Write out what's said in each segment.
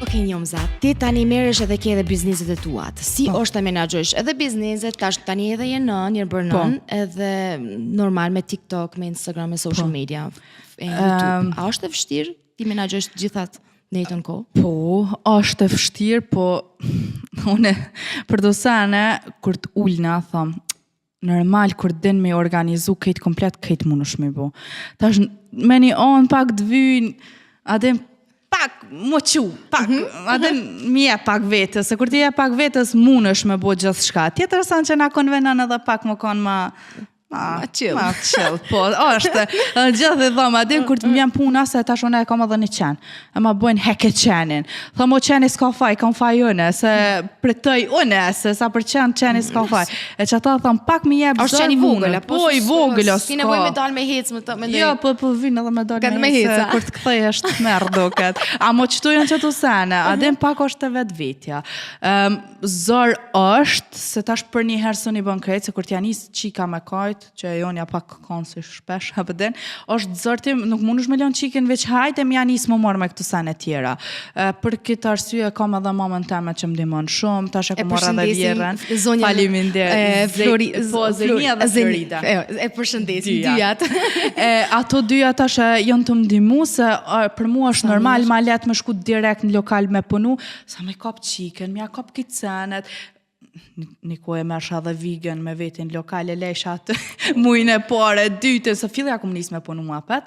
Okej, Njomza, ti tani merresh edhe ke edhe bizneset e tuat. Si është ta menaxhosh edhe bizneset, tani edhe je nën, je bërë nën, edhe normal me TikTok, me Instagram, me social media, e YouTube. A është e vështirë ti menaxhosh të gjithat në jetën kohë? Po, është e vështirë, po une për dosane, kur të ullna, thom, normal, kur din me organizu këtë komplet, këtë munësh me bo. Tash, me një onë pak të vynë, adem pak më qu, pak, adem mi e pak vetës, se kur ti e pak vetës, munësh me bo gjithë shka. Tjetër sanë që na konvenan edhe pak më konë ma chill, po, është, gjithë dhe dhoma, adem kur të më vjen puna, se tash une e kam edhe një qenë, e ma bojnë heke qenin. Thom, o qeni s'ka faj, kam faj une, se pretoj une, se sa për qeni s'ka faj. E që ata thom, pak mi jebë zërë mune. Po, i vogël, s'ka. Si nevoj me dalë me hecë, me ndoj. Jo, po vinë edhe me dalë me hecë, kur të këthej është merë duket. A mo qëtu janë që të sene, adem pak është të vetë vetja. Zor është, se tash për një herë së një bën krejtë, se kur t'ja njësë qika me kajt, që e jonja pak konë si shpesh, hapëden, është zërtim, nuk mundush me lënë qikin veç hajt e mja njësë më morë me këtë sene tjera. Për këtë arsye, kam edhe mamën teme që më dimon shumë, tash e ku morë edhe vjerën, faliminderit, Zenia dhe Florida. E përshëndesim, dyjat. Ato dyja tash janë të më dimu, se për mu është normal, ma letë me shku direkt në lokal me punu, sa me kap qiken, mja kap këtë senet, një kohë e mersha dhe vegan me vetin lokale, lejsha atë mujnë e pare, dyte, se fillë ja kom njësë me punu apet.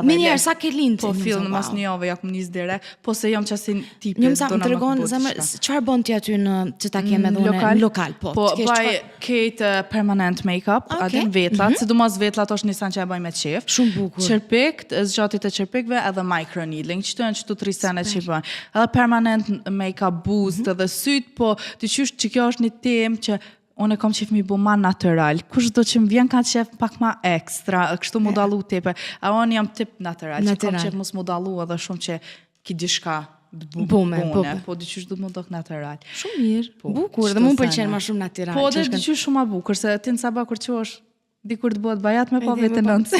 Me njerë, sa ke lindë? Po fillë në mas një ove, ja kom njësë direkt, po se jam qasin tipi. Njëmë sa më të regonë, qëfar bon t'ja ty në që ta keme dhe në lokal? Po, baj kejtë permanent make-up, adem vetlat, se du mas vetlat është nisan që e baj me qef. Shumë bukur. Qërpikt, zgjatit e qërpikve, edhe microneedling, që të janë që të 3 senet që i baj. Edhe permanent make-up boost, edhe syt, po të qysh që kjo është një temë që unë e kom qef mi bu ma natural. Kush do që më vjen ka qef pak ma ekstra, kështu mu dalu tepe. A unë jam tip natural, që kom qef mus mu dalu edhe shumë që ki dishka bune, po dy qysh du mu dok natural. Shumë mirë, bukur, dhe mu pëlqenë ma shumë natural. Po dhe dy qysh shumë ma bukur, se ti në saba kur që është dikur të bëhet bajat me po vetë në nësë.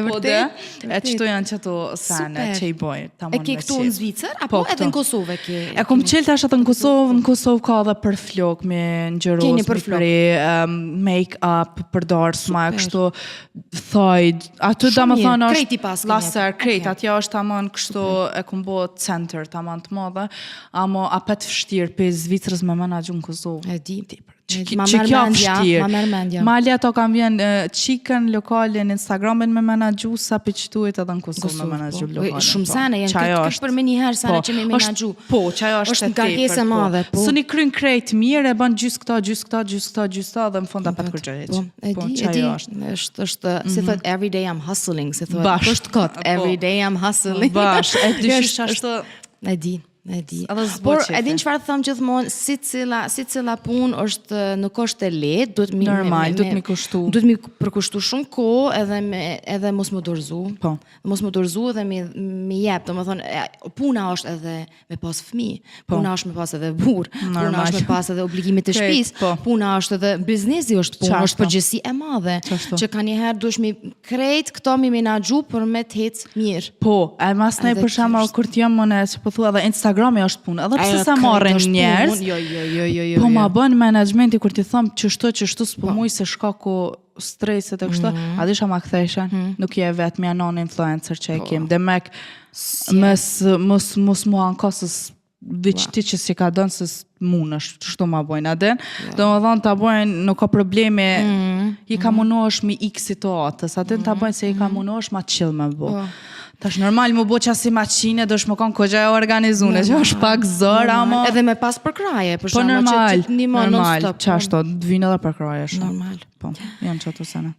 Po dhe, e qëto janë qëto sene që i bojë. E ke këtu në Zvicër, apo edhe në Kosovë ke? E kom qelë tash atë në Kosovë ka dhe për flok, me njëros, make-up, për dorsma, kështu thojt. Aty da më thonë është laser, krejt, atja është tamon kështu e kom bo center, tamon të modhe, amo apet fështirë për Zvicrës me menagju në Kosovë. E di. Që kjo fështirë. Mali ato kam vjen qikën lokalin Instagramin me menagju, sa për qëtuit edhe në Kosovë me menagju lokalin. Shumë sene, janë këtë për me njëherë sene që me menagju. Po, qajo është është nga kese madhe. Së një kryn krejt mirë, e ban gjys këta, dhe në fund apet kërgjëreq. E di, është, si thot, every day I'm hustling, si thot, është kot, every day I'm hustling. Bash, e dyshish ashtë. E di. Por edhin çfarë thëm gjithmonë, si cila punë është nuk është e lehtë, duhet normal, duhet mi kushtu. Duhet mi përkushtu shumë kohë edhe mos më dorëzu. Po. Mos më dorëzu edhe mi jep, domethënë puna është edhe me pas fëmijë, puna është me pas edhe burr, puna është me pas edhe obligimet e shtëpisë, puna është edhe biznesi është punë, është përgjegjësi e madhe, që kanjëherë duhesh mi krejt këto mi menaxhu për me të ecë mirë. Po, e mas ne për shembull kur të jam unë që po thua edhe Instagrami është punë, edhe pse sa marrin njerëz. Jo. Po ma bën menaxhmenti kur ti thom çështo s'po muj se shkaku streset e kështu, a disha ma ktheshen, nuk je vetëm janë non-influencer që e kem. Demek mos mua ankosës ti që si ka dënë se munësh, qështu ma bojnë adin. Do më thonë ta bojnë, nuk ka probleme, i ka munosh mi x situatës, adin ta bojnë se i ka munosh ma chill me bo. Tash normal më bo qasi maqine, do shmë konë kogja e organizune, që është pak zërë, amo... Edhe me pas për kraje, për shumë që të një më non-stop. Normal, qashto, dvinë edhe për kraje shumë. Normal. Po, janë që të sene.